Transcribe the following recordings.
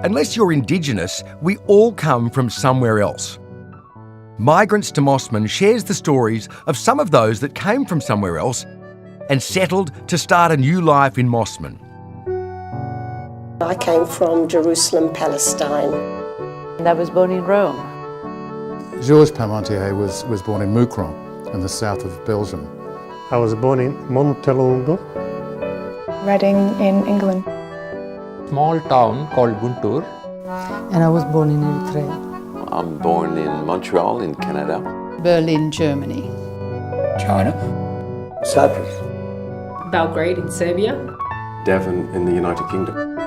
Unless you're Indigenous, we all come from somewhere else. Migrants to Mosman shares the stories of some of those that came from somewhere else and settled to start a new life in Mosman. I came from Jerusalem, Palestine. And I was born in Rome. Georges Parmentier was born in Moucron in the south of Belgium. I was born in Montelundo. Reading in England. Small town called Guntur. And I was born in Eritrea. I'm born in Montreal in Canada. Berlin, Germany. China. Cyprus. Belgrade in Serbia. Devon in the United Kingdom.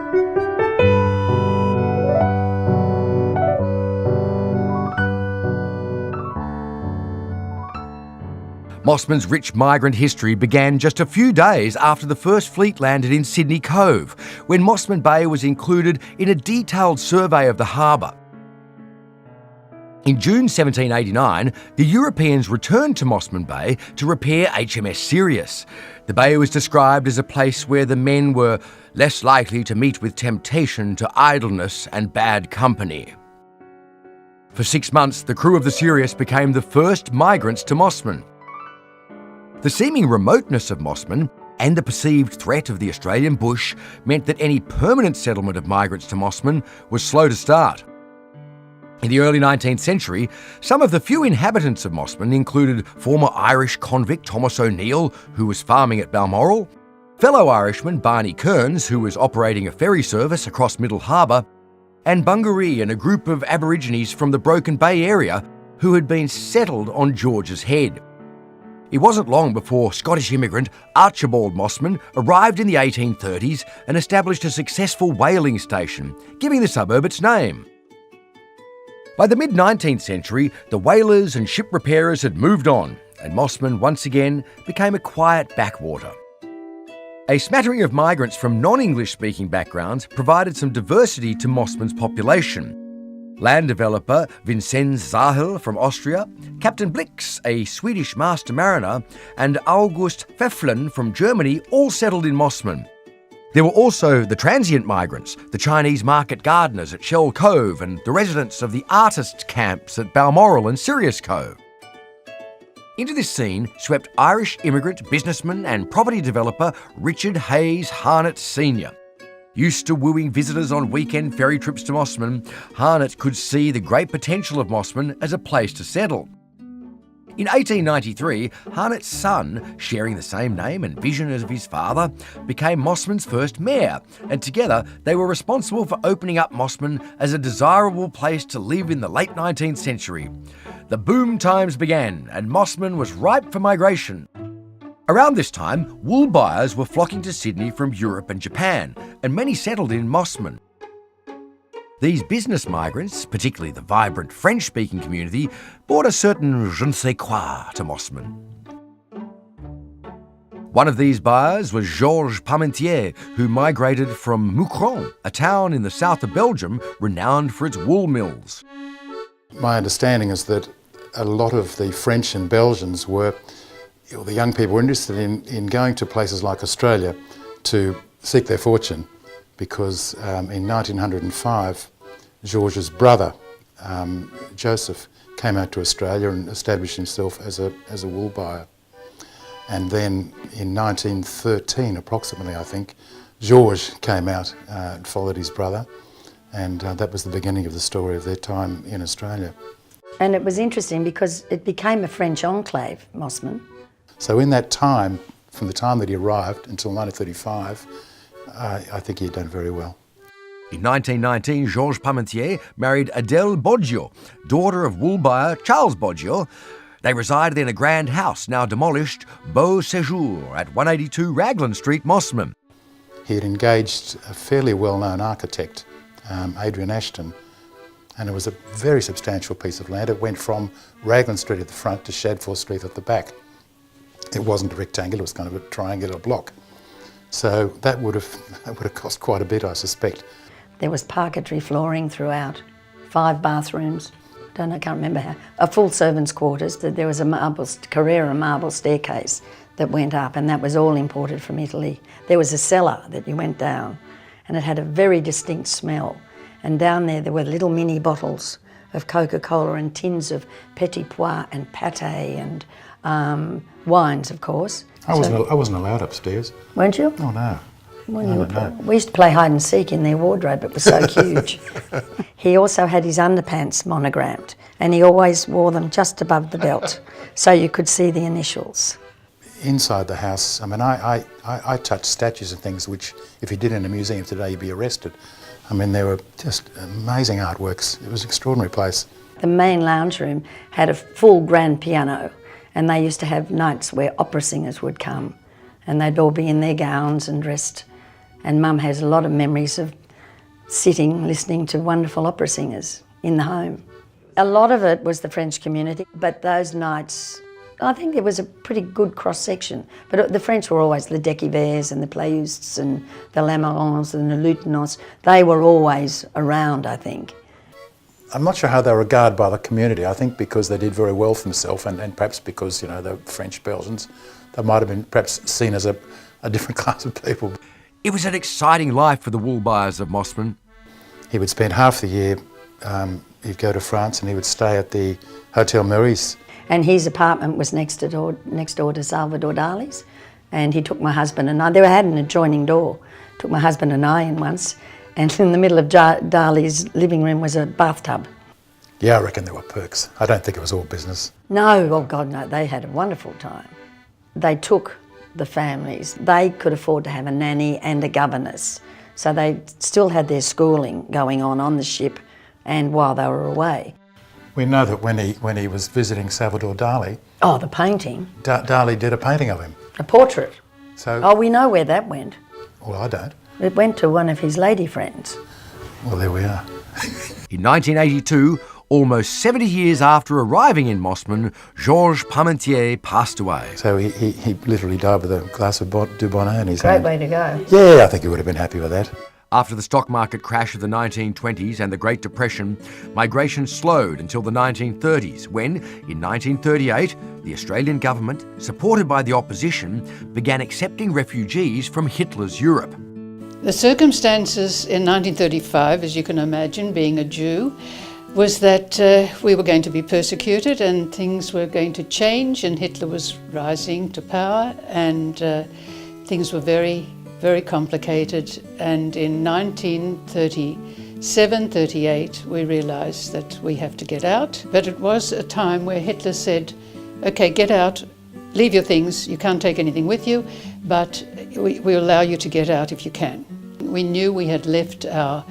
Mosman's rich migrant history began just a few days after the first fleet landed in Sydney Cove, when Mosman Bay was included in a detailed survey of the harbour. In June 1789, the Europeans returned to Mosman Bay to repair HMS Sirius. The bay was described as a place where the men were less likely to meet with temptation to idleness and bad company. For 6 months, the crew of the Sirius became the first migrants to Mosman. The seeming remoteness of Mosman and the perceived threat of the Australian bush meant that any permanent settlement of migrants to Mosman was slow to start. In the early 19th century, some of the few inhabitants of Mosman included former Irish convict Thomas O'Neill, who was farming at Balmoral, fellow Irishman Barney Kearns, who was operating a ferry service across Middle Harbour, and Bungaree and a group of Aborigines from the Broken Bay area who had been settled on George's Head. It wasn't long before Scottish immigrant Archibald Mosman arrived in the 1830s and established a successful whaling station, giving the suburb its name. By the mid-19th century, the whalers and ship repairers had moved on, and Mosman once again became a quiet backwater. A smattering of migrants from non-English speaking backgrounds provided some diversity to Mosman's population. Land developer Vincenz Zahel from Austria, Captain Blix, a Swedish master mariner, and August Pfefflen from Germany all settled in Mosman. There were also the transient migrants, the Chinese market gardeners at Shell Cove and the residents of the artists' camps at Balmoral and Sirius Cove. Into this scene swept Irish immigrant, businessman and property developer Richard Hayes Harnett Sr. Used to wooing visitors on weekend ferry trips to Mosman, Harnett could see the great potential of Mosman as a place to settle. In 1893, Harnett's son, sharing the same name and vision as his father, became Mosman's first mayor, and together they were responsible for opening up Mosman as a desirable place to live in the late 19th century. The boom times began, and Mosman was ripe for migration. Around this time, wool buyers were flocking to Sydney from Europe and Japan, and many settled in Mosman. These business migrants, particularly the vibrant French-speaking community, brought a certain je ne sais quoi to Mosman. One of these buyers was Georges Parmentier, who migrated from Moucron, a town in the south of Belgium renowned for its wool mills. My understanding is that a lot of the French and Belgians were, the young people were interested in going to places like Australia to seek their fortune, because in 1905, George's brother, Joseph, came out to Australia and established himself as a wool buyer. And then in 1913, approximately, I think, George came out and followed his brother, and that was the beginning of the story of their time in Australia. And it was interesting because it became a French enclave, Mosman. So in that time, from the time that he arrived until 1935, I think he had done very well. In 1919, Georges Parmentier married Adèle Boggio, daughter of wool buyer Charles Boggio. They resided in a grand house, now demolished, Beau Séjour, at 182 Raglan Street, Mosman. He had engaged a fairly well-known architect, Adrian Ashton, and it was a very substantial piece of land. It went from Raglan Street at the front to Shadforth Street at the back. It wasn't a rectangle, it was kind of a triangular block. So that would have cost quite a bit, I suspect. There was parquetry flooring throughout, 5 bathrooms, can't remember how, a full servants' quarters. There was a Carrera marble staircase that went up, and that was all imported from Italy. There was a cellar that you went down, and it had a very distinct smell. And down there were little mini bottles of Coca-Cola and tins of petit pois and pâté and wines, of course. I wasn't allowed upstairs. Weren't you? Oh, no. Well, No. we used to play hide and seek in their wardrobe, it was so huge. He also had his underpants monogrammed, and he always wore them just above the belt, so you could see the initials. Inside the house, I mean, I touched statues and things which, if you did in a museum today, you'd be arrested. I mean, they were just amazing artworks. It was an extraordinary place. The main lounge room had a full grand piano, and they used to have nights where opera singers would come, and they'd all be in their gowns and dressed. And Mum has a lot of memories of sitting, listening to wonderful opera singers in the home. A lot of it was the French community, but those nights, I think there was a pretty good cross-section. But the French were always the Decivers and the Playusts and the Lamarans and the Lieutenants. They were always around, I think. I'm not sure how they were regarded by the community. I think because they did very well for themselves and perhaps because, you know, they're French Belgians, they might have been perhaps seen as a different class of people. It was an exciting life for the wool buyers of Mosman. He would spend half the year, he'd go to France and he would stay at the Hotel Meurice. And his apartment was next door to Salvador Dali's, and he took my husband and I. They had an adjoining door. Took my husband and I in once, and in the middle of Dali's living room was a bathtub. Yeah, I reckon there were perks. I don't think it was all business. No, oh God, no. They had a wonderful time. They took the families. They could afford to have a nanny and a governess, so they still had their schooling going on the ship, and while they were away. We know that when he was visiting Salvador Dali... Oh, the painting. Dali did a painting of him. A portrait. So... Oh, we know where that went. Well, I don't. It went to one of his lady friends. Well, there we are. In 1982, almost 70 years after arriving in Mosman, Georges Parmentier passed away. So he literally died with a glass of Dubonnet in his hand. Great way to go. Yeah, I think he would have been happy with that. After the stock market crash of the 1920s and the Great Depression, migration slowed until the 1930s, when, in 1938, the Australian government, supported by the opposition, began accepting refugees from Hitler's Europe. The circumstances in 1935, as you can imagine, being a Jew, was that we were going to be persecuted and things were going to change, and Hitler was rising to power, and things were very complicated. And in 1937-38 we realised that we have to get out. But it was a time where Hitler said, okay, get out, leave your things, you can't take anything with you, but we allow you to get out if you can. We knew we had left our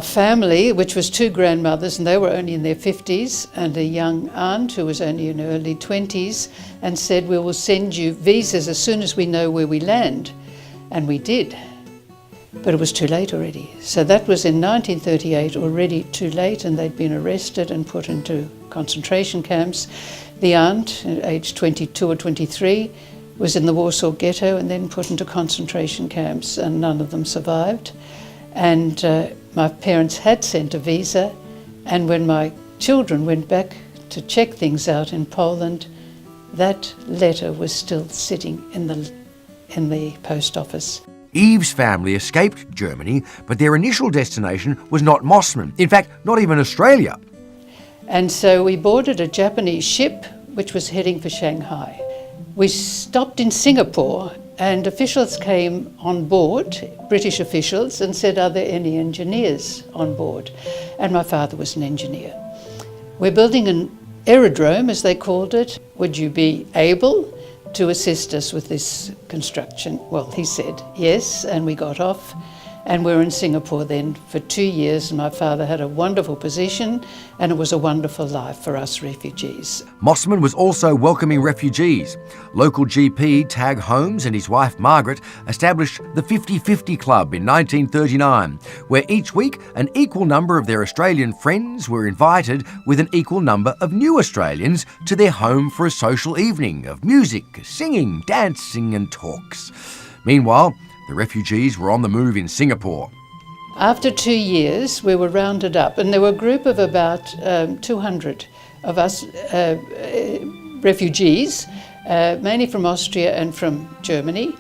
family, which was two grandmothers, and they were only in their 50s, and a young aunt who was only in her early 20s, and said, we will send you visas as soon as we know where we land. And we did, but it was too late already. So that was in 1938, already too late, and they'd been arrested and put into concentration camps. The aunt, aged 22 or 23, was in the Warsaw Ghetto and then put into concentration camps, and none of them survived. And my parents had sent a visa, and when my children went back to check things out in Poland, that letter was still sitting in the post office. Eve's family escaped Germany, but their initial destination was not Mosman. In fact, not even Australia. And so we boarded a Japanese ship which was heading for Shanghai. We stopped in Singapore, and officials came on board, British officials, and said, are there any engineers on board? And my father was an engineer. We're building an aerodrome, as they called it. Would you be able to assist us with this construction? Well, he said yes, and we got off, and we were in Singapore then for 2 years, and my father had a wonderful position, and it was a wonderful life for us refugees. Mosman was also welcoming refugees. Local GP Tag Holmes and his wife Margaret established the 50-50 Club in 1939, where each week an equal number of their Australian friends were invited with an equal number of new Australians to their home for a social evening of music, singing, dancing and talks. Meanwhile, the refugees were on the move in Singapore. After 2 years, we were rounded up, and there were a group of about 200 of us refugees, mainly from Austria and from Germany.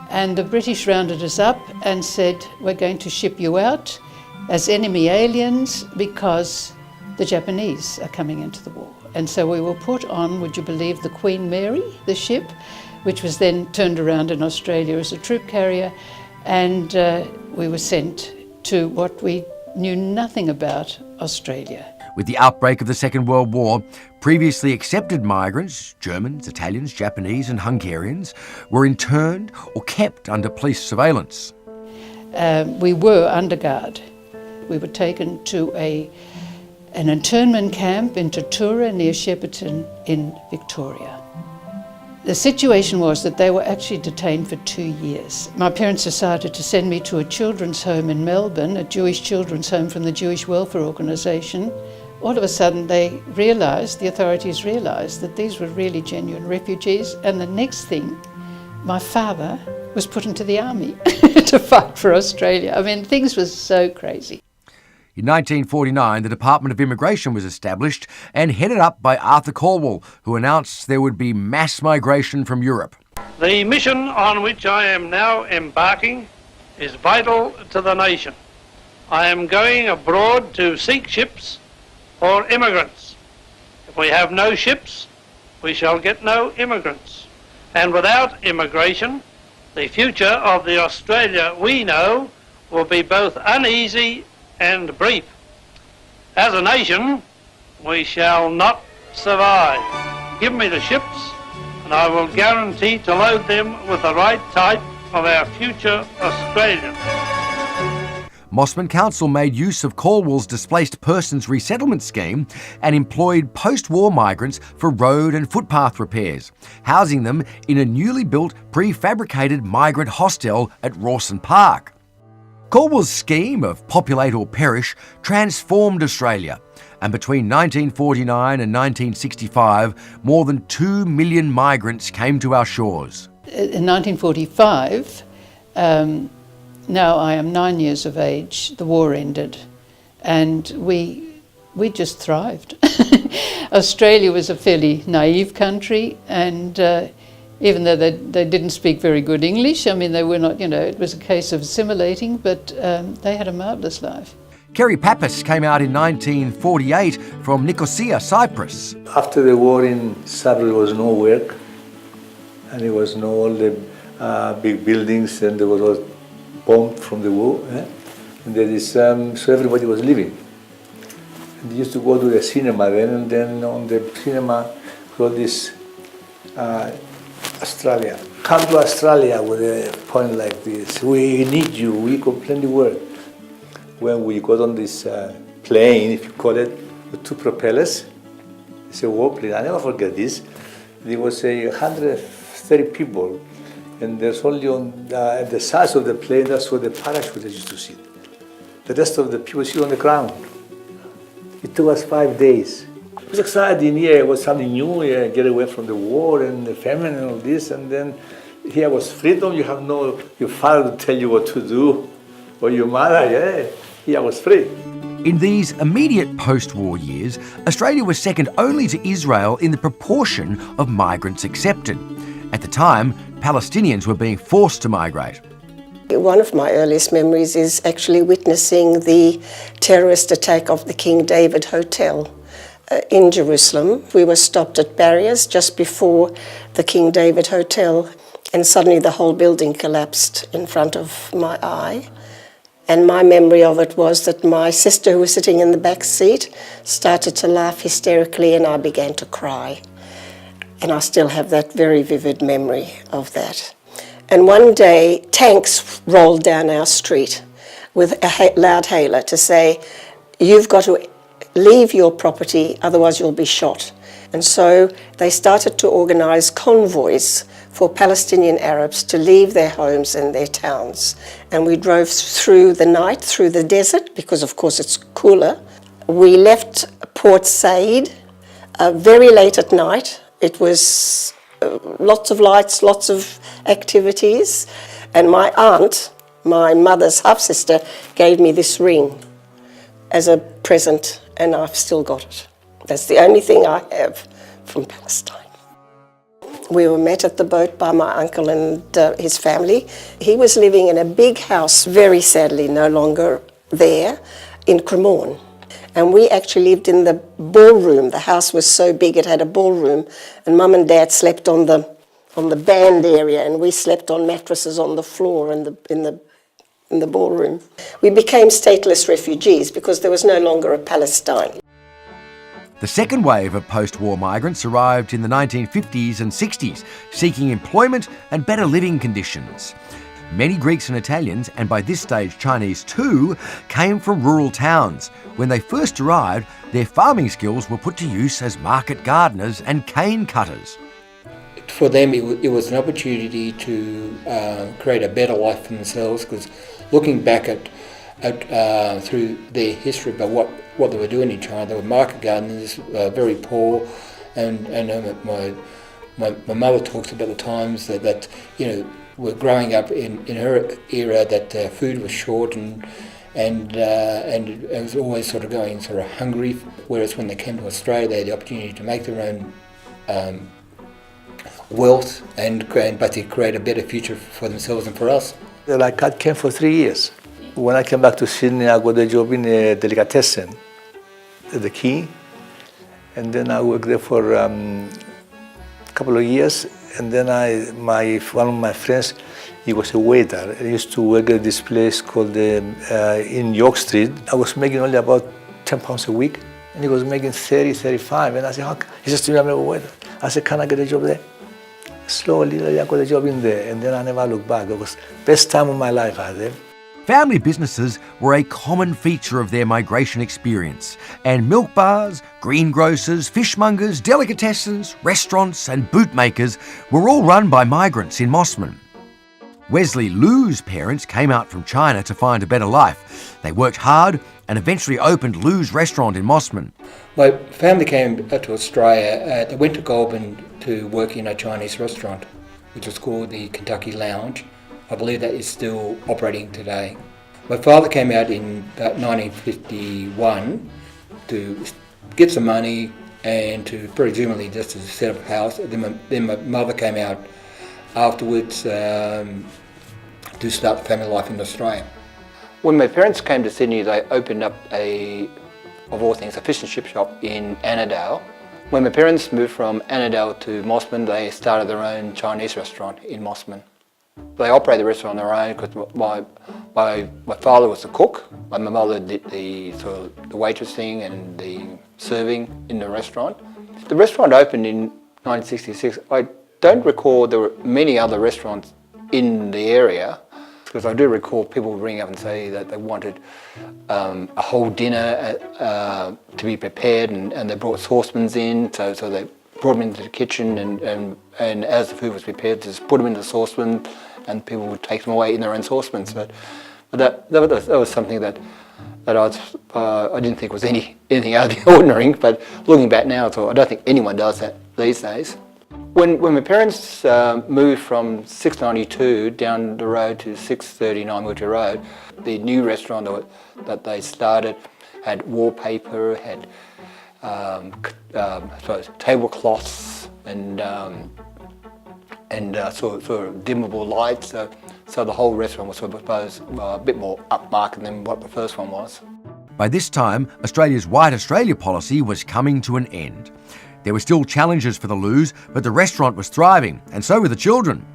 And the British rounded us up and said, we're going to ship you out. as enemy aliens because the Japanese are coming into the war. And so we were put on, would you believe, the Queen Mary, the ship, which was then turned around in Australia as a troop carrier, and we were sent to what we knew nothing about, Australia. With the outbreak of the Second World War, previously accepted migrants, Germans, Italians, Japanese and Hungarians, were interned or kept under police surveillance. We were under guard. We were taken to an internment camp in Tatura near Shepparton in Victoria. The situation was that they were actually detained for 2 years. My parents decided to send me to a children's home in Melbourne, a Jewish children's home from the Jewish Welfare Organisation. All of a sudden the authorities realised that these were really genuine refugees, and the next thing, my father was put into the army to fight for Australia. I mean, things were so crazy. In 1949, the Department of Immigration was established and headed up by Arthur Caldwell, who announced there would be mass migration from Europe. The mission on which I am now embarking is vital to the nation. I am going abroad to seek ships for immigrants. If we have no ships, we shall get no immigrants. And without immigration, the future of the Australia we know will be both uneasy and brief. As a nation, we shall not survive. Give me the ships, and I will guarantee to load them with the right type of our future Australian. Mosman Council made use of Caldwell's Displaced Persons Resettlement Scheme and employed post-war migrants for road and footpath repairs, housing them in a newly built prefabricated migrant hostel at Rawson Park. Caldwell's scheme of populate or perish transformed Australia, and between 1949 and 1965, more than 2 million migrants came to our shores. In 1945, now I am 9 years of age, the war ended, and we just thrived. Australia was a fairly naive country, and even though they didn't speak very good English, I mean, they were not, it was a case of assimilating, but they had a marvellous life. Kerry Pappas came out in 1948 from Nicosia, Cyprus. After the war in Cyprus, there was no work, and there was no all the big buildings, and there was all bombed from the war. And there is, so everybody was leaving. And they used to go to the cinema then, and then on the cinema, got this Australia. Come to Australia with a point like this. We need you, we can plenty work. When we got on this plane, if you call it, with 2 propellers, it's a war plane, I never forget this. There was 130 people, and there's only on the sides of the plane, that's where the parachutists used to sit. The rest of the people sit on the ground. It took us 5 days. It was exciting, yeah, it was something new, yeah, get away from the war and the famine and all this, and then here was freedom, you have no, your father to tell you what to do, or your mother, yeah, here was free. In these immediate post-war years, Australia was second only to Israel in the proportion of migrants accepted. At the time, Palestinians were being forced to migrate. One of my earliest memories is actually witnessing the terrorist attack of the King David Hotel in Jerusalem. We were stopped at barriers just before the King David Hotel, and suddenly the whole building collapsed in front of my eye. And my memory of it was that my sister, who was sitting in the back seat, started to laugh hysterically, and I began to cry. And I still have that very vivid memory of that. And one day, tanks rolled down our street with a loud hailer to say, "You've got to leave your property, otherwise you'll be shot." And so they started to organise convoys for Palestinian Arabs to leave their homes and their towns. And we drove through the night, through the desert, because of course it's cooler. We left Port Said very late at night. It was lots of lights, lots of activities. And my aunt, my mother's half-sister, gave me this ring as a present, and I've still got it. That's the only thing I have from Palestine. We were met at the boat by my uncle and his family. He was living in a big house, very sadly no longer there in Cremorne. And we actually lived in the ballroom. The house was so big it had a ballroom, and Mum and Dad slept on the band area, and we slept on mattresses on the floor in the ballroom. We became stateless refugees because there was no longer a Palestine. The second wave of post-war migrants arrived in the 1950s and 60s, seeking employment and better living conditions. Many Greeks and Italians, and by this stage Chinese too, came from rural towns. When they first arrived, their farming skills were put to use as market gardeners and cane cutters. For them, it was an opportunity to create a better life for themselves, because looking back at through their history about what they were doing in China, they were market gardeners, very poor, and my mother talks about the times that were growing up in her era, that food was short and it was always sort of going sort of hungry. Whereas when they came to Australia, they had the opportunity to make their own wealth and basically create a better future for themselves and for us. I came for 3 years. When I came back to Sydney, I got a job in a delicatessen at the Quay, and then I worked there for a couple of years. And then one of my friends, he was a waiter. I used to work at this place called in York Street. I was making only about £10 a week, and he was making 30, 35. And I said, he says to me, I'm a waiter. I said, can I get a job there? Slowly, I got a job in there, and then I never looked back. It was the best time of my life I had there. Family businesses were a common feature of their migration experience, and milk bars, greengrocers, fishmongers, delicatessens, restaurants and bootmakers were all run by migrants in Mosman. Wesley Lu's parents came out from China to find a better life. They worked hard and eventually opened Lu's restaurant in Mosman. My family came to Australia. They went to Goulburn to work in a Chinese restaurant, which was called the Kentucky Lounge. I believe that is still operating today. My father came out in about 1951 to get some money and to presumably just to set up a house. Then my mother came out afterwards to start family life in Australia. When my parents came to Sydney, they opened up of all things, a fish and chip shop in Annandale. When my parents moved from Annandale to Mosman, they started their own Chinese restaurant in Mosman. They operated the restaurant on their own because my father was the cook, my mother did the waitressing and the serving in the restaurant. The restaurant opened in 1966. I don't recall there were many other restaurants in the area, because I do recall people ring up and say that they wanted a whole dinner to be prepared, and they brought saucepans in, so they brought them into the kitchen, and as the food was prepared, just put them into the saucepan, and people would take them away in their own saucepans. But that was something that I didn't think was anything out of the ordinary. But looking back now, I don't think anyone does that these days. When my parents moved from 692 down the road to 639 Wiltshire Road, the new restaurant that they started had wallpaper, had tablecloths and sort of dimmable lights. So the whole restaurant was, I suppose, a bit more upmarket than what the first one was. By this time, Australia's White Australia policy was coming to an end. There were still challenges for the Lus, but the restaurant was thriving, and so were the children.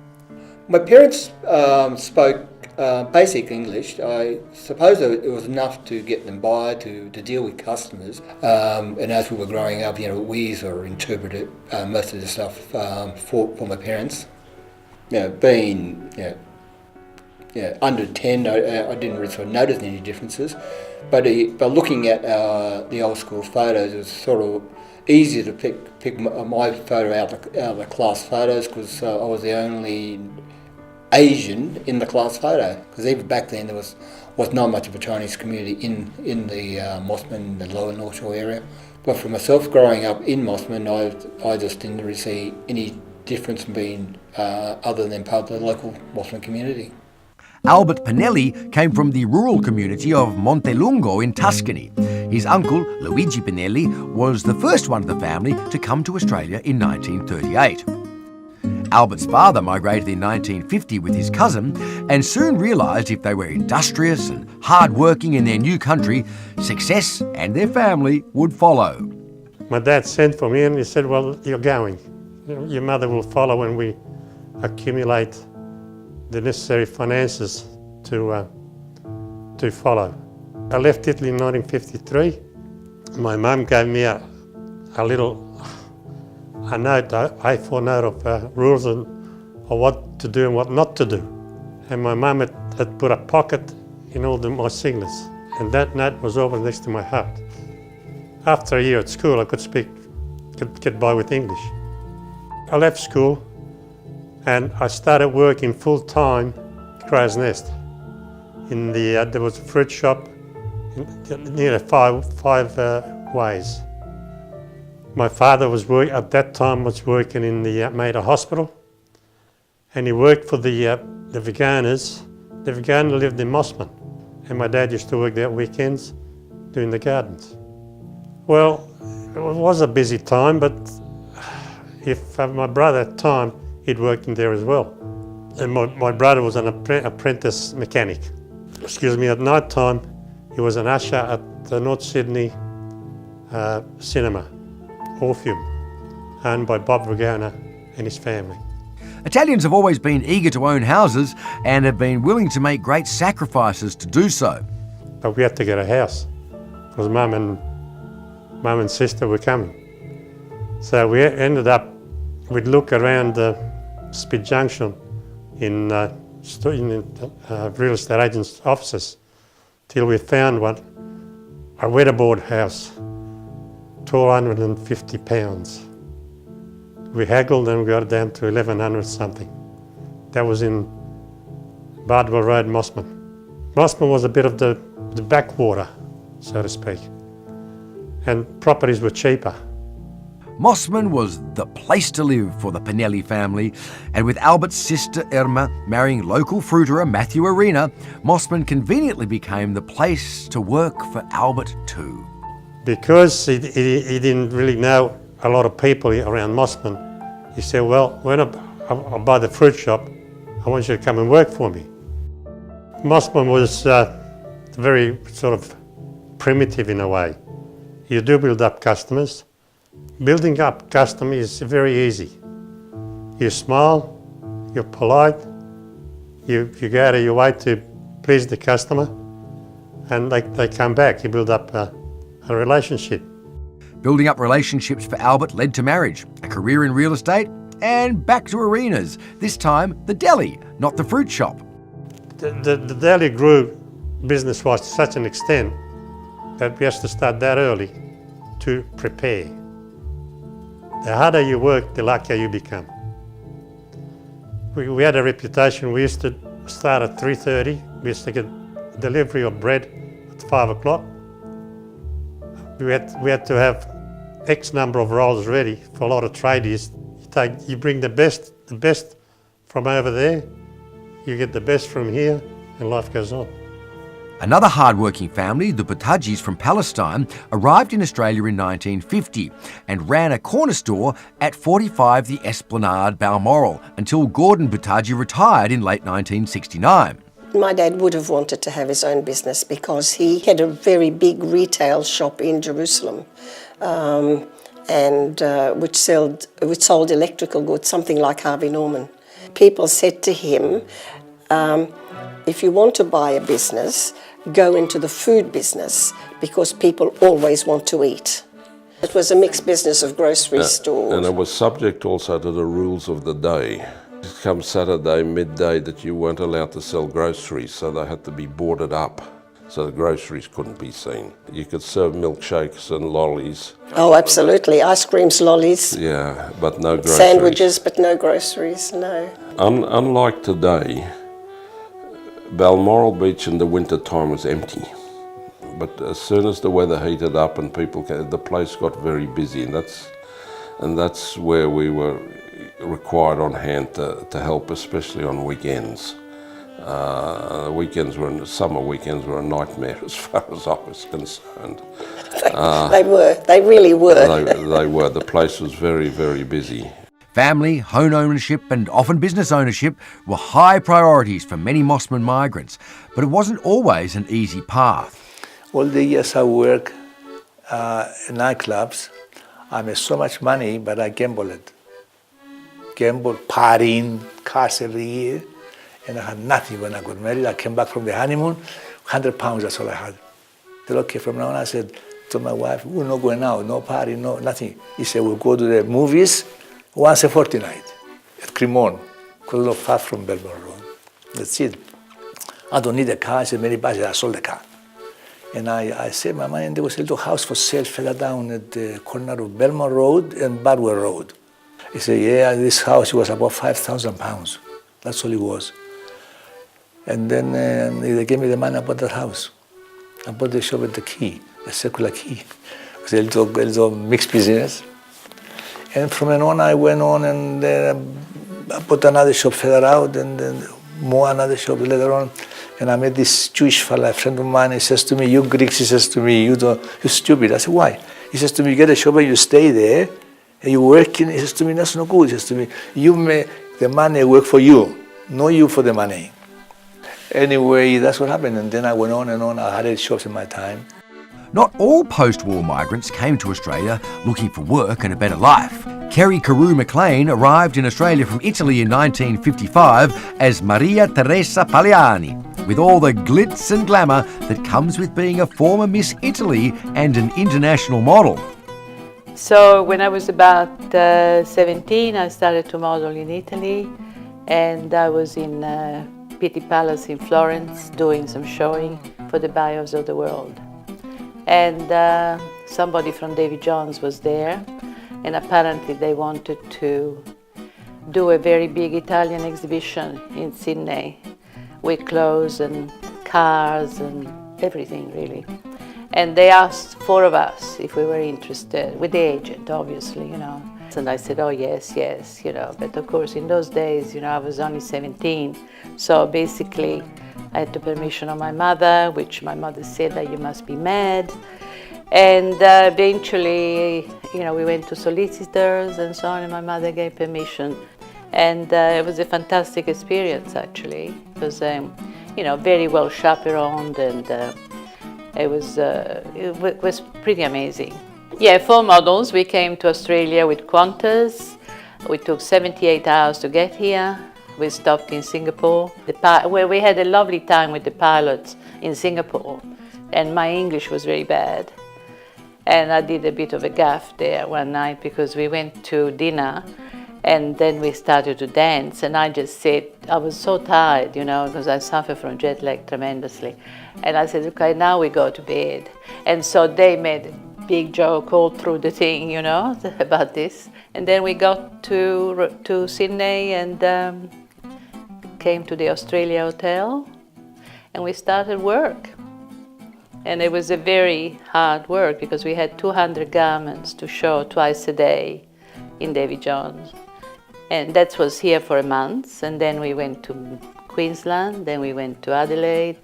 My parents spoke basic English. I suppose it was enough to get them by, to deal with customers. And as we were growing up, we sort of interpreted most of the stuff for my parents. Being under 10, I didn't really sort of notice any differences. But looking at the old school photos, it was sort of easier to pick my photo out of the class photos, because I was the only Asian in the class photo, because even back then there was not much of a Chinese community in the Mosman, the lower North Shore area. But for myself, growing up in Mosman, I just didn't really see any difference in being other than part of the local Mosman community. Albert Pinelli came from the rural community of Montelungo in Tuscany. His uncle, Luigi Pinelli, was the first one of the family to come to Australia in 1938. Albert's father migrated in 1950 with his cousin and soon realised if they were industrious and hard-working in their new country, success and their family would follow. My dad sent for me and he said, well, you're going. Your mother will follow when we accumulate the necessary finances to follow. I left Italy in 1953. My mum gave me a note, A4 note of rules of what to do and what not to do. And my mum had put a pocket in all my singlets, and that note was always next to my heart. After a year at school, I could get by with English. I left school and I started working full-time at Crow's Nest. There was a fruit shop near five ways. My father at that time was working in the Mater Hospital, and he worked for the veganers. The veganer lived in Mosman, and my dad used to work there weekends doing the gardens. Well, it was a busy time, but my brother at the time, he'd worked in there as well. And my brother was an apprentice mechanic. At night time, he was an usher at the North Sydney cinema, Orpheum, owned by Bob Regana and his family. Italians have always been eager to own houses and have been willing to make great sacrifices to do so. But we had to get a house because Mum and sister were coming. So we ended up, we'd look around Speed Junction in real estate agents' offices till we found one, a weatherboard house, £1,250. We haggled and we got it down to 1,100 something. That was in Bardwell Road, Mosman. Mosman was a bit of the backwater, so to speak, and properties were cheaper. Mosman was the place to live for the Pinelli family, and with Albert's sister Irma marrying local fruiterer Matthew Arena, Mosman conveniently became the place to work for Albert too. Because he didn't really know a lot of people around Mosman, he said, well, when I buy the fruit shop, I want you to come and work for me. Mosman was very sort of primitive in a way. You do build up customers. Building up customers is very easy. You smile, you're polite, you go out of your way to please the customer, and they come back. You build up a relationship. Building up relationships for Albert led to marriage, a career in real estate, and back to arenas, this time the deli, not the fruit shop. The deli grew business-wise to such an extent that we have to start that early to prepare. The harder you work, the luckier you become. We had a reputation. We used to start at 3:30. We used to get delivery of bread at 5 o'clock. We had to have X number of rolls ready for a lot of tradies. You bring the best from over there, you get the best from here, and life goes on. Another hard-working family, the Boutadjis from Palestine, arrived in Australia in 1950 and ran a corner store at 45 the Esplanade, Balmoral, until Gordon Boutadji retired in late 1969. My dad would have wanted to have his own business because he had a very big retail shop in Jerusalem, which sold electrical goods, something like Harvey Norman. People said to him, if you want to buy a business, go into the food business because people always want to eat. It was a mixed business of grocery stores. And it was subject also to the rules of the day. Come Saturday midday that you weren't allowed to sell groceries, so they had to be boarded up so the groceries couldn't be seen. You could serve milkshakes and lollies. Oh, absolutely. Ice creams, lollies. Yeah, but no groceries. Sandwiches, but no groceries, no. Unlike today, Balmoral Beach in the winter time was empty. But as soon as the weather heated up and people came, the place got very busy, and that's where we were required on hand to help, especially on weekends. Summer weekends were a nightmare as far as I was concerned. They really were. They were. The place was very, very busy. Family, home ownership and often business ownership were high priorities for many Mosman migrants, but it wasn't always an easy path. All the years I work in nightclubs, I made so much money, but I gambled. Gambled, partying, cars every year, and I had nothing when I got married. I came back from the honeymoon, 100 pounds, that's all I had. They said, okay, from now on, I said to my wife, we're not going out, no party, no nothing. He said, we'll go to the movies once a fortnight at Cremorne, because not far from Belmont Road. That's it. I don't need a car. I said, many buses, I sold the car. And I saved my money, and there was a little house for sale further down at the corner of Belmont Road and Badwell Road. He said, yeah, this house was about £5,000. That's all it was. And then they gave me the money, I bought that house. I bought the shop with the key, a circular key. It was a little mixed business. And from then on, I went on and I bought another shop further out, and then more another shop later on. And I met this Jewish fella, a friend of mine. He says to me, you Greeks, he says to me, you're stupid. I said, why? He says to me, you get a shop and you stay there, and you work in. He says to me, that's not good. He says to me, you make the money work for you, not you for the money. Anyway, that's what happened. And then I went on and on. I had 8 shops in my time. Not all post-war migrants came to Australia looking for work and a better life. Kerry Carew McLean arrived in Australia from Italy in 1955 as Maria Teresa Pagliani, with all the glitz and glamour that comes with being a former Miss Italy and an international model. So when I was about 17, I started to model in Italy, and I was in Pitti Palace in Florence doing some showing for the Bios of the World. And somebody from Davy Jones was there, and apparently they wanted to do a very big Italian exhibition in Sydney with clothes and cars and everything, really. And they asked 4 of us if we were interested, with the agent, obviously, you know. And I said, oh, yes, yes, you know. But of course, in those days, you know, I was only 17. So basically, I had the permission of my mother, which my mother said that you must be mad. And eventually, you know, we went to solicitors and so on, and my mother gave permission. And it was a fantastic experience, actually. It was, you know, very well chaperoned, and it was pretty amazing. Yeah, 4 models. We came to Australia with Qantas. We took 78 hours to get here. We stopped in Singapore, where we had a lovely time with the pilots in Singapore. And my English was very bad. And I did a bit of a gaffe there one night because we went to dinner and then we started to dance. And I just said, I was so tired, you know, because I suffer from jet lag tremendously. And I said, okay, now we go to bed. And so they made a big joke all through the thing, you know, about this. And then we got to Sydney and came to the Australia Hotel, and we started work. And it was a very hard work because we had 200 garments to show twice a day in Davy Jones. And that was here for a month, and then we went to Queensland, then we went to Adelaide,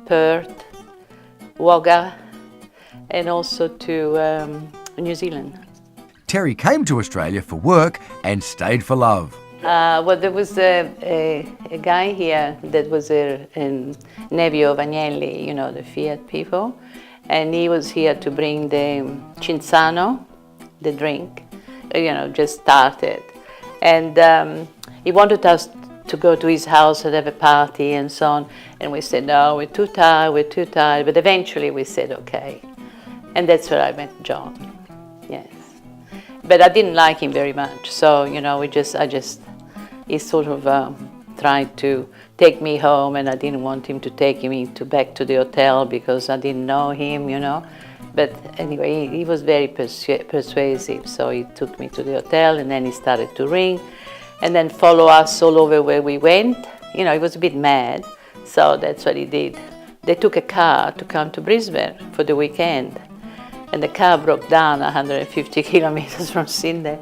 Perth, Wagga, and also to New Zealand. Terry came to Australia for work and stayed for love. Well, there was a guy here that was a nephew of Agnelli, you know, the Fiat people, and he was here to bring the Cinzano, the drink, you know, just started. And he wanted us to go to his house and have a party and so on, and we said, no, we're too tired, but eventually we said, okay. And that's where I met John, yes. But I didn't like him very much, so, you know, he sort of tried to take me home, and I didn't want him to take me back to the hotel because I didn't know him, you know. But anyway, he was very persuasive, so he took me to the hotel, and then he started to ring, and then follow us all over where we went. You know, he was a bit mad, so that's what he did. They took a car to come to Brisbane for the weekend, and the car broke down 150 kilometers from Sydney.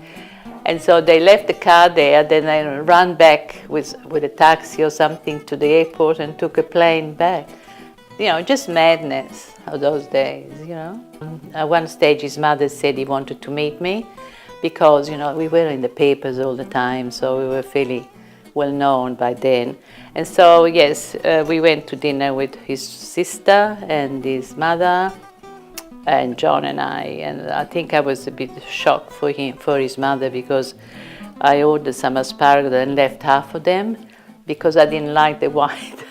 And so they left the car there, then they ran back with a taxi or something to the airport and took a plane back. You know, just madness of those days, you know. At one stage his mother said he wanted to meet me, because, you know, we were in the papers all the time, so we were fairly well known by then. And so, yes, we went to dinner with his sister and his mother, and John and I think I was a bit shocked for his mother, because I ordered some asparagus and left half of them because I didn't like the white.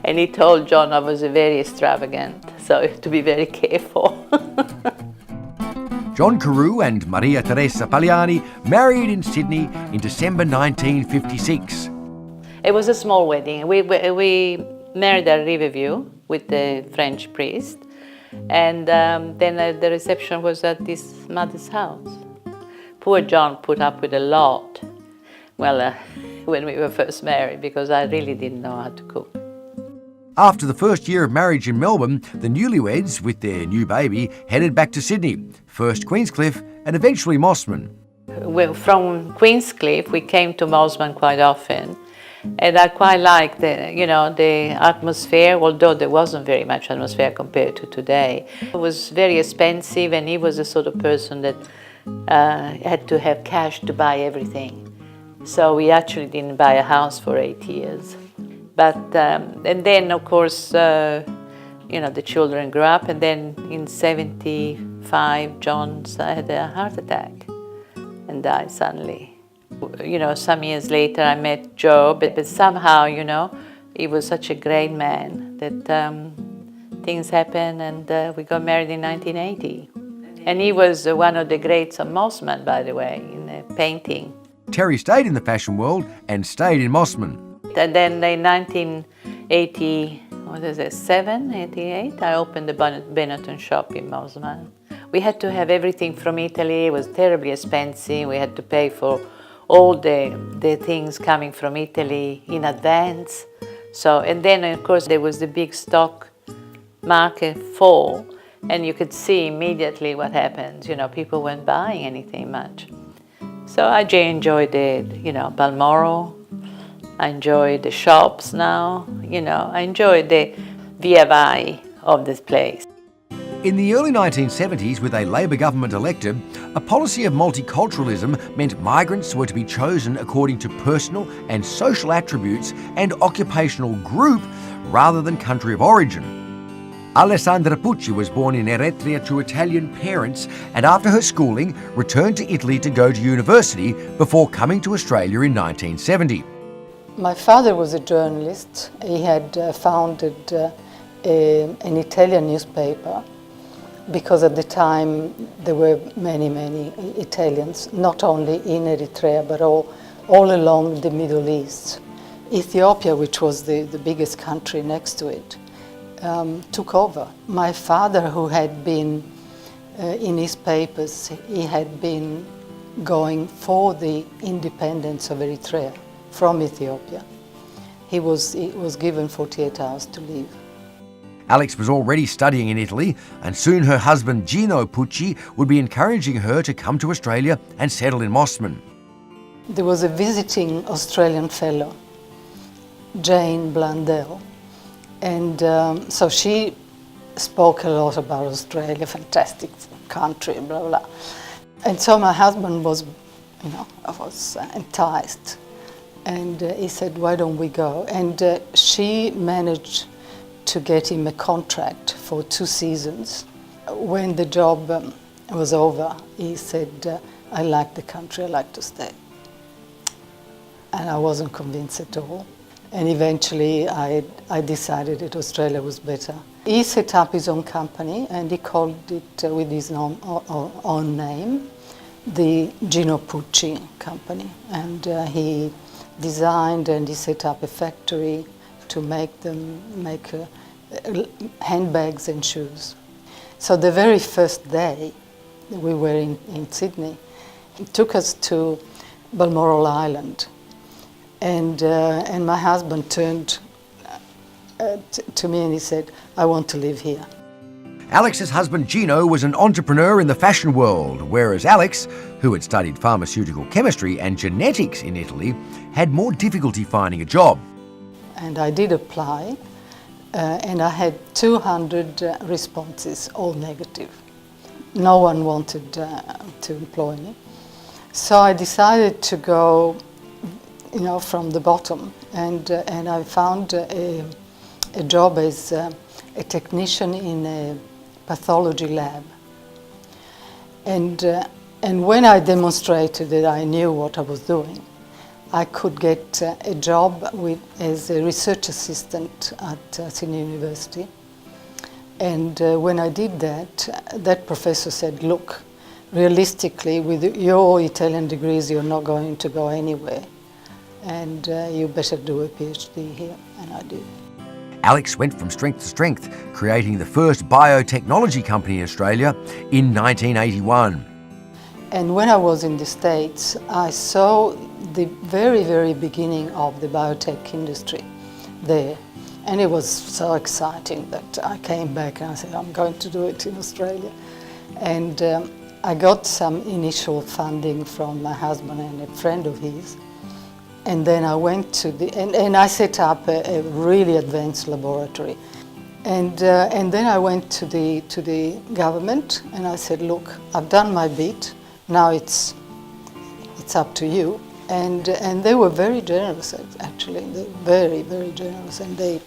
And he told John I was very extravagant, so you have to be very careful. John Carew and Maria Teresa Pagliani married in Sydney in December 1956. It was a small wedding. We married at Riverview with the French priest, and then the reception was at his mother's house. Poor John put up with a lot, well, when we were first married, because I really didn't know how to cook. After the first year of marriage in Melbourne, the newlyweds, with their new baby, headed back to Sydney, first Queenscliff and eventually Mosman. Well, from Queenscliff, we came to Mosman quite often, and I quite liked the atmosphere, although there wasn't very much atmosphere compared to today. It was very expensive, and he was the sort of person that had to have cash to buy everything. So we actually didn't buy a house for 8 years. But, and then of course, the children grew up, and then in 1975, John had a heart attack and died suddenly. Some years later I met Joe, but somehow, he was such a great man that things happened, and we got married in 1980. And he was one of the greats of Mosman, by the way, in painting. Terry stayed in the fashion world and stayed in Mosman. And then in 1987, 88, I opened the Benetton shop in Mosman. We had to have everything from Italy. It was terribly expensive. We had to pay for all the things coming from Italy in advance. So, and then of course there was the big stock market fall, and you could see immediately what happened. People weren't buying anything much. So I enjoyed Balmoral. I enjoy the shops now, I enjoy the via vai of this place. In the early 1970s, with a Labor government elected, a policy of multiculturalism meant migrants were to be chosen according to personal and social attributes and occupational group rather than country of origin. Alessandra Pucci was born in Eritrea to Italian parents, and after her schooling returned to Italy to go to university before coming to Australia in 1970. My father was a journalist. He had founded an Italian newspaper, because at the time there were many Italians, not only in Eritrea but all along the Middle East. Ethiopia, which was the biggest country next to it, took over. My father, who had been in his papers, he had been going for the independence of Eritrea from Ethiopia. He was given 48 hours to leave. Alex was already studying in Italy, and soon her husband Gino Pucci would be encouraging her to come to Australia and settle in Mosman. There was a visiting Australian fellow, Jane Blundell, and so she spoke a lot about Australia, fantastic country, blah, blah. And so my husband was enticed. And he said, why don't we go? And she managed to get him a contract for 2 seasons. When the job was over, he said, I like the country, I like to stay. And I wasn't convinced at all. And eventually I decided that Australia was better. He set up his own company, and he called it with his own name, the Gino Pucci Company. And he designed and he set up a factory to make handbags and shoes. So the very first day we were in Sydney, he took us to Balmoral Island, and my husband turned to me and he said, I want to live here. Alex's husband Gino was an entrepreneur in the fashion world, whereas Alex, who had studied pharmaceutical chemistry and genetics in Italy, had more difficulty finding a job. And I did apply, and I had 200 responses, all negative. No one wanted to employ me. So I decided to go, from the bottom, and I found a job as a technician in a pathology lab. And when I demonstrated that I knew what I was doing, I could get a job as a research assistant at Sydney University. And when I did that, that professor said, look, realistically, with your Italian degrees, you're not going to go anywhere. And you better do a PhD here. And I did. Alex went from strength to strength, creating the first biotechnology company in Australia in 1981. And when I was in the States, I saw the very, very beginning of the biotech industry there. And it was so exciting that I came back and I said, I'm going to do it in Australia. And I got some initial funding from my husband and a friend of his. And then I went to and I set up a really advanced laboratory. And then I went to the government and I said, look, I've done my bit. Now it's up to you. And they were very generous, actually. They were very, very generous. And they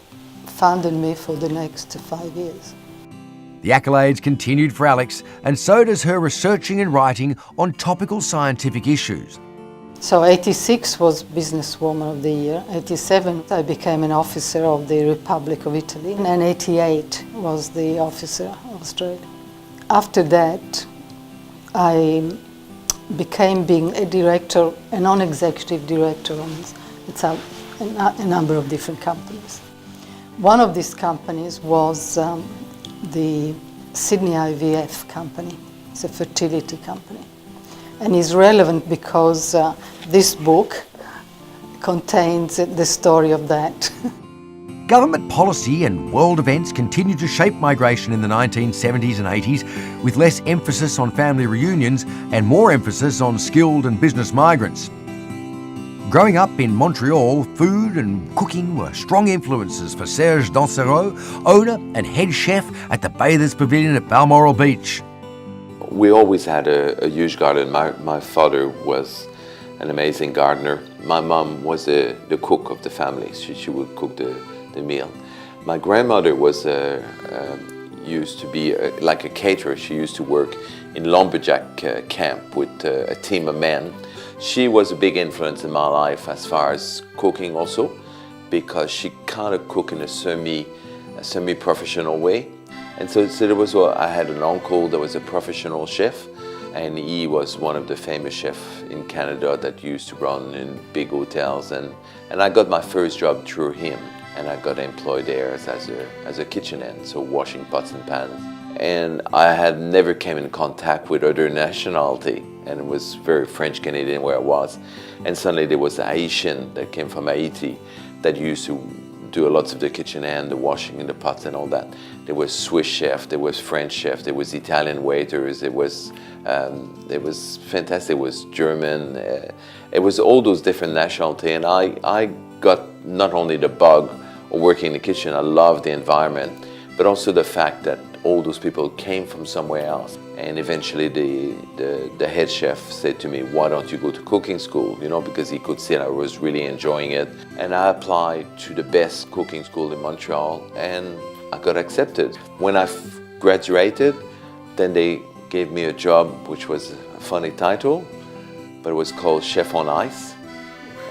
funded me for the next 5 years. The accolades continued for Alex, and so does her researching and writing on topical scientific issues. So 86 was Businesswoman of the Year. 87, I became an officer of the Republic of Italy. And 88 was the officer of Australia. After that, I became being a director, a non-executive director on a number of different companies. One of these companies was the Sydney IVF company. It's a fertility company. And it's relevant because this book contains the story of that. Government policy and world events continued to shape migration in the 1970s and 80s, with less emphasis on family reunions and more emphasis on skilled and business migrants. Growing up in Montreal, food and cooking were strong influences for Serge Dansereau, owner and head chef at the Bathers Pavilion at Balmoral Beach. We always had a huge garden. My father was an amazing gardener. My mom was the cook of the family. She would cook the meal. My grandmother was used to be like a caterer. She used to work in lumberjack camp with a team of men. She was a big influence in my life as far as cooking also, because she kind of cooked in a semi-professional way. And so there was, I had an uncle that was a professional chef, and he was one of the famous chefs in Canada that used to run in big hotels. And I got my first job through him, and I got employed there as a kitchen hand, so washing pots and pans. And I had never came in contact with other nationality, and it was very French-Canadian where I was. And suddenly there was a Haitian that came from Haiti that used to do lots of the kitchen hand, the washing in the pots and all that. There was Swiss chef, there was French chef, there was Italian waiters, it was fantastic, it was German, it was all those different nationalities. And I got not only the bug of working in the kitchen, I loved the environment, but also the fact that all those people came from somewhere else. And eventually the head chef said to me, why don't you go to cooking school? You know, because he could see that I was really enjoying it. And I applied to the best cooking school in Montreal, and I got accepted. When I graduated, then they gave me a job, which was a funny title, but it was called Chef on Ice.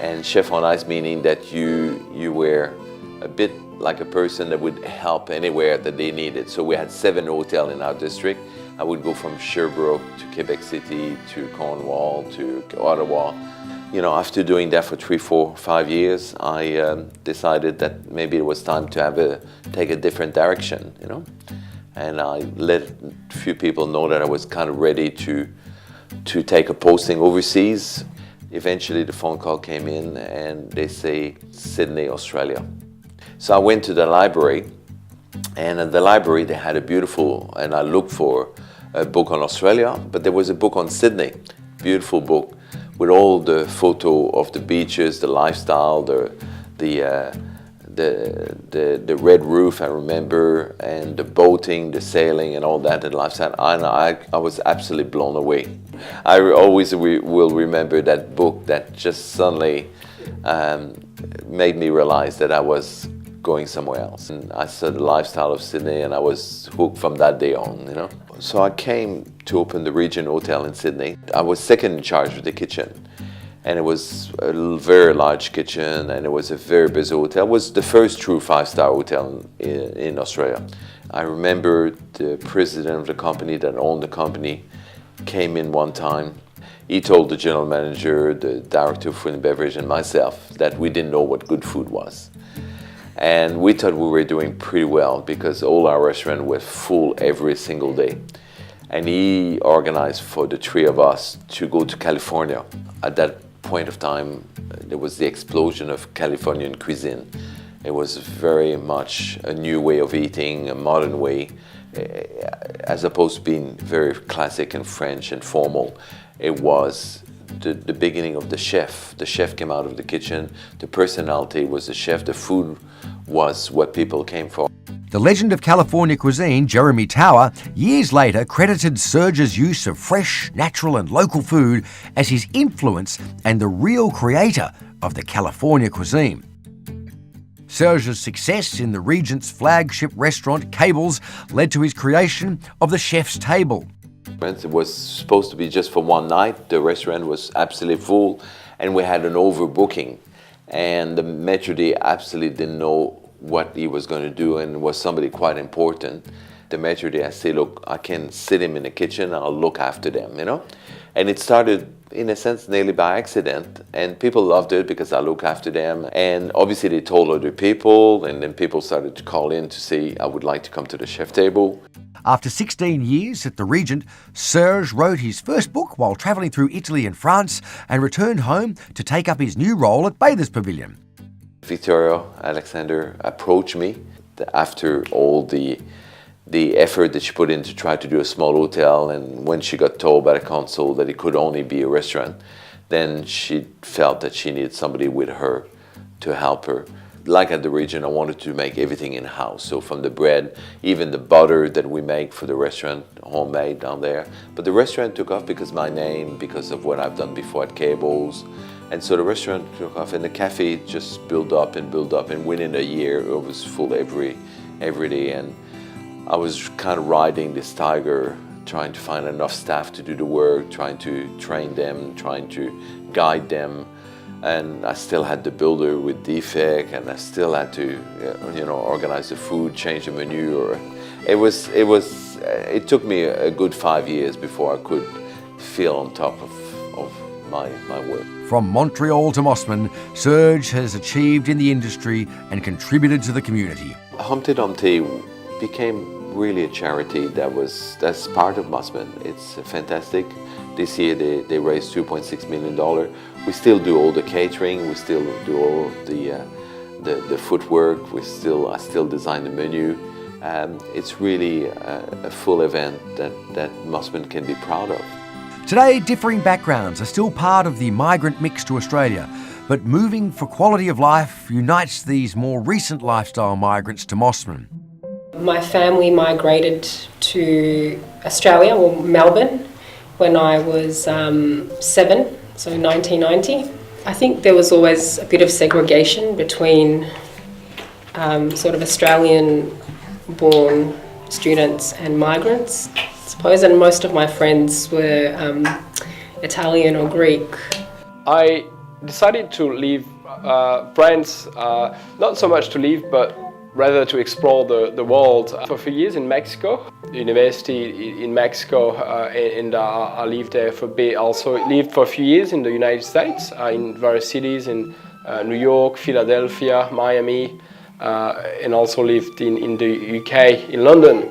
And Chef on Ice meaning that you were a bit like a person that would help anywhere that they needed. So we had 7 hotels in our district. I would go from Sherbrooke to Quebec City to Cornwall to Ottawa. You know, after doing that for 3, 4, 5 years, I decided that maybe it was time to take a different direction, you know. And I let a few people know that I was kind of ready to take a posting overseas. Eventually the phone call came in and they say, Sydney, Australia. So I went to the library, and at the library they had a beautiful, and I looked for a book on Australia, but there was a book on Sydney, beautiful book with all the photo of the beaches, the lifestyle, the the red roof, I remember, and the boating, the sailing, and all that, the lifestyle. I was absolutely blown away. I always will remember that book that just suddenly made me realize that I was going somewhere else. And I saw the lifestyle of Sydney, and I was hooked from that day on, you know. So I came to open the Regent Hotel in Sydney. I was second in charge of the kitchen. And it was a very large kitchen, and it was a very busy hotel. It was the first true 5-star hotel in Australia. I remember the president of the company that owned the company came in one time. He told the general manager, the director of food and beverage, and myself that we didn't know what good food was. And we thought we were doing pretty well because all our restaurants were full every single day. And he organized for the three of us to go to California. At that point of time, there was the explosion of Californian cuisine. It was very much a new way of eating, a modern way, as opposed to being very classic and French and formal. It was the beginning of the chef. The chef came out of the kitchen. The personality was the chef. The food was what people came for. The legend of California cuisine, Jeremy Tower, years later credited Serge's use of fresh, natural and local food as his influence and the real creator of the California cuisine. Serge's success in the Regent's flagship restaurant, Cable's, led to his creation of the Chef's Table. It was supposed to be just for one night. The restaurant was absolutely full, and we had an overbooking. And the maitre d' absolutely didn't know what he was going to do, and was somebody quite important. The maitre d', I say, look, I can sit him in the kitchen, I'll look after them, you know? And it started, in a sense, nearly by accident, and people loved it because I look after them. And obviously they told other people, and then people started to call in to say, I would like to come to the chef table. After 16 years at the Regent, Serge wrote his first book while travelling through Italy and France and returned home to take up his new role at Bathurst Pavilion. Victoria Alexander approached me after all the effort that she put in to try to do a small hotel, and when she got told by the council that it could only be a restaurant, then she felt that she needed somebody with her to help her. Like at the Regent, I wanted to make everything in-house. So from the bread, even the butter that we make for the restaurant, homemade down there. But the restaurant took off because my name, because of what I've done before at Cable's. And so the restaurant took off, and the cafe just built up, and within a year it was full every day. And I was kind of riding this tiger, trying to find enough staff to do the work, trying to train them, trying to guide them. And I still had the builder with defect, and I still had to, organize the food, change the menu. It took me a good 5 years before I could feel on top of my work. From Montreal to Mosman, Serge has achieved in the industry and contributed to the community. Humpty Dumpty became really a charity that's part of Mosman. It's fantastic. This year they raised $2.6 million. We still do all the catering, we still do all the footwork, I still design the menu. It's really a full event that Mosman can be proud of. Today, differing backgrounds are still part of the migrant mix to Australia, but moving for quality of life unites these more recent lifestyle migrants to Mosman. My family migrated to Australia, or Melbourne, when I was 7, so 1990. I think there was always a bit of segregation between sort of Australian-born students and migrants, I suppose, and most of my friends were Italian or Greek. I decided to leave France, not so much to leave, but rather to explore the world. For a few years in Mexico, university in Mexico, and I lived there for a bit. Also lived for a few years in the United States, in various cities in New York, Philadelphia, Miami, and also lived in the UK, in London.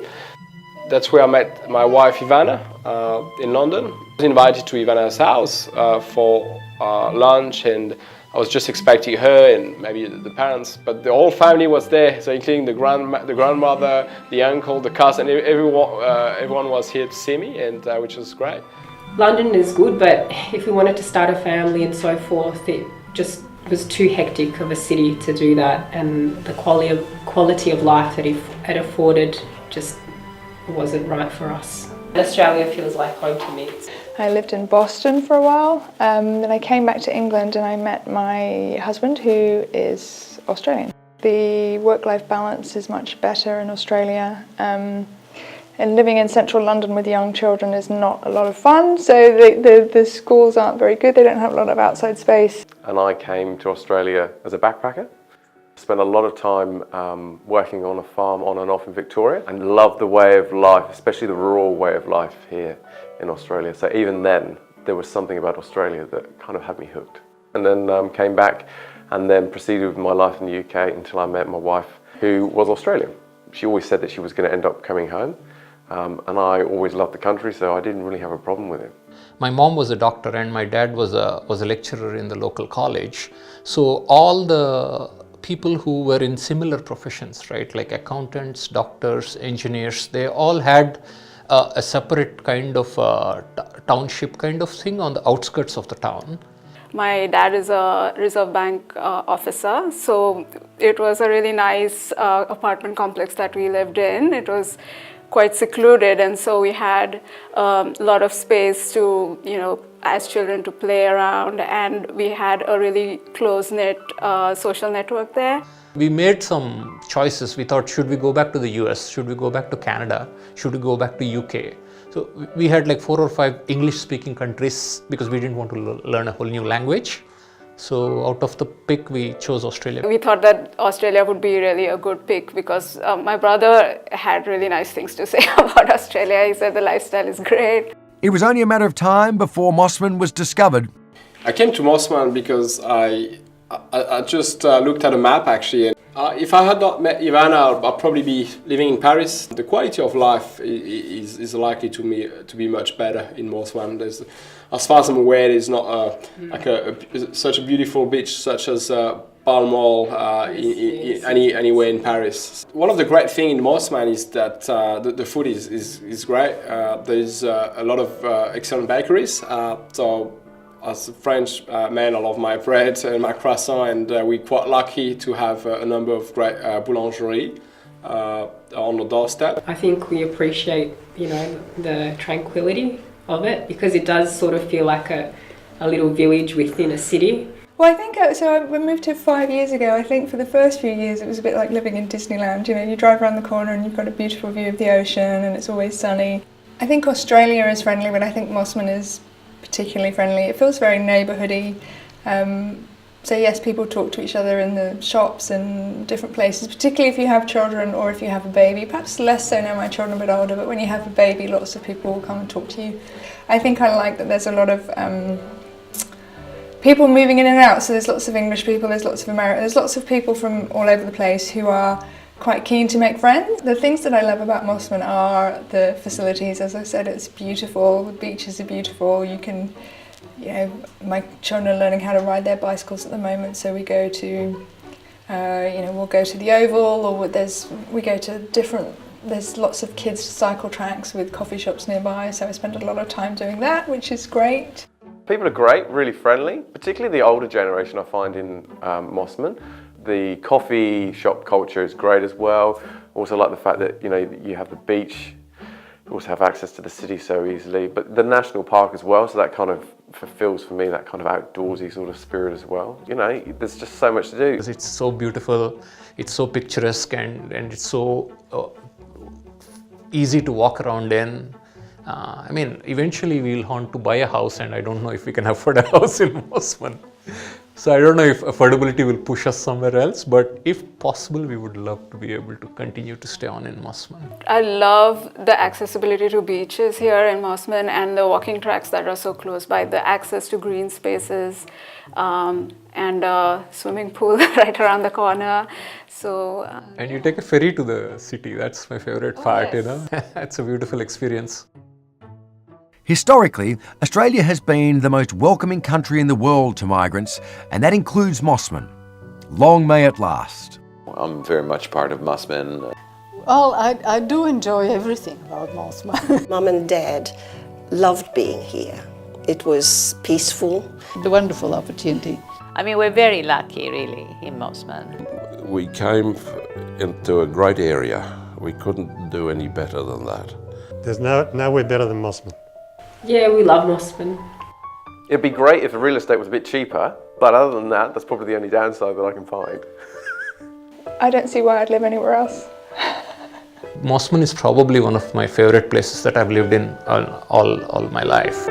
That's where I met my wife Ivana in London. I was invited to Ivana's house for lunch, and I was just expecting her and maybe the parents, but the whole family was there, so including the grandmother, the uncle, the cousin, everyone was here to see me, and which was great. London is good, but if we wanted to start a family and so forth, it just It was too hectic of a city to do that, and the quality of life that it afforded just wasn't right for us. Australia feels like home to me. I lived in Boston for a while, then I came back to England and I met my husband, who is Australian. The work-life balance is much better in Australia, and living in central London with young children is not a lot of fun, so the schools aren't very good, they don't have a lot of outside space. And I came to Australia as a backpacker. Spent a lot of time working on a farm on and off in Victoria, and loved the way of life, especially the rural way of life here in Australia. So even then, there was something about Australia that kind of had me hooked. And then came back and then proceeded with my life in the UK until I met my wife, who was Australian. She always said that she was going to end up coming home, and I always loved the country, so I didn't really have a problem with it. My mom was a doctor and my dad was a lecturer in the local college. So all the people who were in similar professions, right, like accountants, doctors, engineers, they all had a separate kind of township kind of thing on the outskirts of the town. My dad is a Reserve Bank officer, so it was a really nice apartment complex that we lived in. It was quite secluded, and so we had a lot of space to, as children, to play around, and we had a really close-knit social network there. We made some choices. We thought, should we go back to the US? Should we go back to Canada? Should we go back to UK? So we had like 4 or 5 English-speaking countries because we didn't want to learn a whole new language. So out of the pick, we chose Australia. We thought that Australia would be really a good pick because my brother had really nice things to say about Australia. He said the lifestyle is great. It was only a matter of time before Mosman was discovered. I came to Mosman because I just looked at a map actually. If I had not met Ivana, I'd probably be living in Paris. The quality of life is likely to be much better in Mosman. As far as I'm aware, there's not such a beautiful beach such as Balmoral anywhere in Paris. One of the great things in Mosman is that the food is great. There's a lot of excellent bakeries. So as a French man, I love my bread and my croissant, and we're quite lucky to have a number of great boulangeries on the doorstep. I think we appreciate, the tranquility of it, because it does sort of feel like a little village within a city. Well, I think, we moved here 5 years ago. I think for the first few years it was a bit like living in Disneyland. You drive around the corner and you've got a beautiful view of the ocean and it's always sunny. I think Australia is friendly, but I think Mosman is particularly friendly. It feels very neighbourhoody. So yes, people talk to each other in the shops and different places, particularly if you have children or if you have a baby. Perhaps less so now, my children are a bit older, but when you have a baby, lots of people will come and talk to you. I think I like that there's a lot of people moving in and out, so there's lots of English people, there's lots of Americans, there's lots of people from all over the place who are quite keen to make friends. The things that I love about Mosman are the facilities. As I said, it's beautiful, the beaches are beautiful, you can, my children are learning how to ride their bicycles at the moment, so we go to, we'll go to the Oval, or we go to there's lots of kids' cycle tracks with coffee shops nearby, so I spend a lot of time doing that, which is great. People are great, really friendly, particularly the older generation I find in Mosman. The coffee shop culture is great as well. Also like the fact that you have the beach, you also have access to the city so easily, but the national park as well, so that kind of fulfills for me that kind of outdoorsy sort of spirit as well. There's just so much to do. It's so beautiful, it's so picturesque, and it's so easy to walk around in. Eventually we'll want to buy a house, and I don't know if we can afford a house in Mosman. So I don't know if affordability will push us somewhere else, but if possible, we would love to be able to continue to stay on in Mosman. I love the accessibility to beaches here in Mosman and the walking tracks that are so close by, the access to green spaces, and a swimming pool right around the corner. So and you take a ferry to the city. That's my favorite part, yes. It's a beautiful experience. Historically, Australia has been the most welcoming country in the world to migrants, and that includes Mosman. Long may it last. I'm very much part of Mosman. Well, I do enjoy everything about Mosman. Mum and Dad loved being here. It was peaceful. The wonderful opportunity. I mean, we're very lucky, really, in Mosman. We came into a great area. We couldn't do any better than that. There's nowhere better than Mosman. Yeah, we love Mosman. It'd be great if the real estate was a bit cheaper, but other than that, that's probably the only downside that I can find. I don't see why I'd live anywhere else. Mosman is probably one of my favorite places that I've lived in all my life.